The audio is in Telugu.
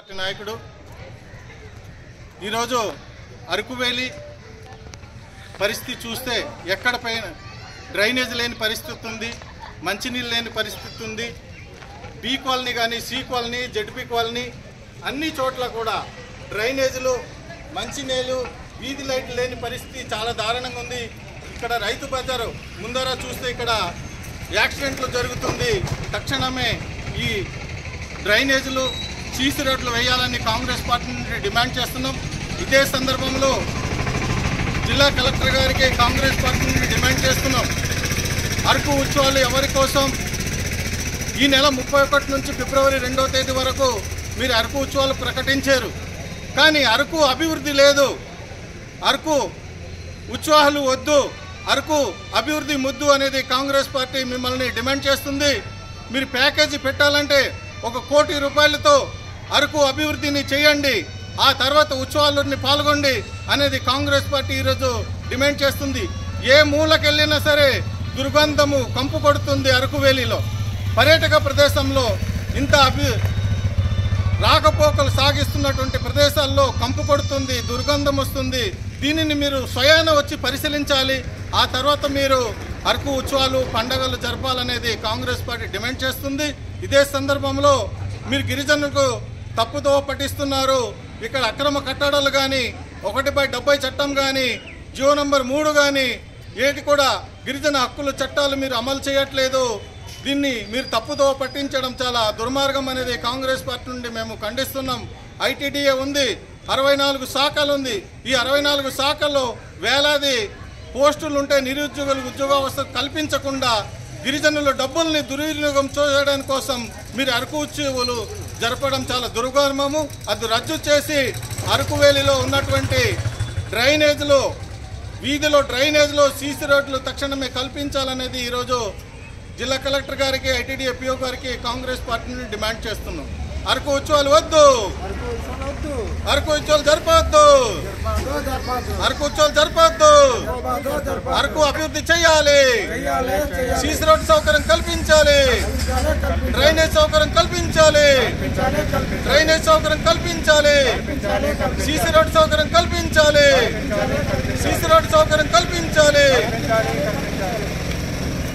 పార్టీ నాయకుడు. ఈరోజు అరకువేలి పరిస్థితి చూస్తే ఎక్కడ పైన డ్రైనేజ్ లేని పరిస్థితి ఉంది, మంచినీళ్ళు లేని పరిస్థితి ఉంది. బి కాలనీ కానీ, సి కాలనీ, జడ్పీ కాలనీ అన్ని చోట్ల కూడా డ్రైనేజీలు, మంచినీళ్ళు, వీధి లైట్లు లేని పరిస్థితి చాలా దారుణంగా ఉంది. ఇక్కడ రైతు బజారు ముందర చూస్తే ఇక్కడ యాక్సిడెంట్లు జరుగుతుంది. తక్షణమే ఈ డ్రైనేజీలు, సీసీ రోడ్లు వేయాలని కాంగ్రెస్ పార్టీ నుండి డిమాండ్ చేస్తున్నాం. ఇదే సందర్భంలో జిల్లా కలెక్టర్ గారికి కాంగ్రెస్ పార్టీ నుండి డిమాండ్ చేస్తున్నాం. అరకు ఉత్సవాలు ఎవరి కోసం? ఈ నెల 31 నుంచి ఫిబ్రవరి 2వ తేదీ వరకు మీరు అరకు ఉత్సవాలు ప్రకటించారు, కానీ అరకు అభివృద్ధి లేదు. అరకు ఉత్సవాలు వద్దు, అరకు అభివృద్ధి ముద్దు అనేది కాంగ్రెస్ పార్టీ మిమ్మల్ని డిమాండ్ చేస్తుంది. మీరు ప్యాకేజీ పెట్టాలంటే 1 కోటి రూపాయలతో అరకు అభివృద్ధిని చేయండి, ఆ తర్వాత ఉత్సవాలని పాల్గొండి అనేది కాంగ్రెస్ పార్టీ ఈరోజు డిమాండ్ చేస్తుంది. ఏ మూలకెళ్ళినా సరే దుర్గంధము కంపు కొడుతుంది. అరకువేలిలో పర్యాటక ప్రదేశంలో ఇంత రాకపోకలు సాగిస్తున్నటువంటి ప్రదేశాల్లో కంపు కొడుతుంది, దుర్గంధం వస్తుంది. దీనిని మీరు స్వయాన వచ్చి పరిశీలించాలి. ఆ తర్వాత మీరు అరకు ఉత్సవాలు, పండగలు జరపాలనేది కాంగ్రెస్ పార్టీ డిమాండ్ చేస్తుంది. ఇదే సందర్భంలో మీరు గిరిజనులకు తప్పుదోవ పట్టిస్తున్నారు. ఇక్కడ అక్రమ కట్టడాలు కానీ, 1/70 చట్టం కానీ, జియో నంబర్ 3 కానీ ఏది కూడా గిరిజన హక్కుల చట్టాలు మీరు అమలు చేయట్లేదు. దీన్ని మీరు తప్పుదోవ పట్టించడం చాలా దుర్మార్గం అనేది కాంగ్రెస్ పార్టీ నుండి మేము ఖండిస్తున్నాం. ఐటీడీఏ ఉంది, 64 శాఖలు ఉంది. ఈ 64 శాఖల్లో వేలాది పోస్టులు ఉంటే నిరుద్యోగులకు ఉద్యోగావస్థ కల్పించకుండా గిరిజనుల డబ్బుల్ని దుర్వినియోగం చేయడం కోసం మీరు అరకు ఉత్సవాలు జరపడం చాలా దుర్గమము. అది రద్దు చేసి అరకువేలిలో ఉన్నటువంటి డ్రైనేజ్లు, వీధిలో డ్రైనేజ్లు, సీసీ రోడ్లు తక్షణమే కల్పించాలనేది ఈరోజు జిల్లా కలెక్టర్ గారికి, ఐటీడీఏ పిఓ గారికి కాంగ్రెస్ పార్టీ నుండి డిమాండ్ చేస్తున్నాం. అరకు ఉత్సవాలు వద్దు, అరకు ఉత్సవాలు జరపవద్దు, అరకు ఉత్సవాలు జరపవద్దు, అరకు అభివృద్ధి చేయాలి, సీసీ రోడ్ సౌకర్యం కల్పించాలి, డ్రైనేజ్ సౌకర్యం కల్పించాలి, డ్రైనేజ్ సౌకర్యం కల్పించాలి, సీసీ రోడ్ సౌకర్యం కల్పించాలి, సీసీ రోడ్ సౌకర్యం కల్పించాలి.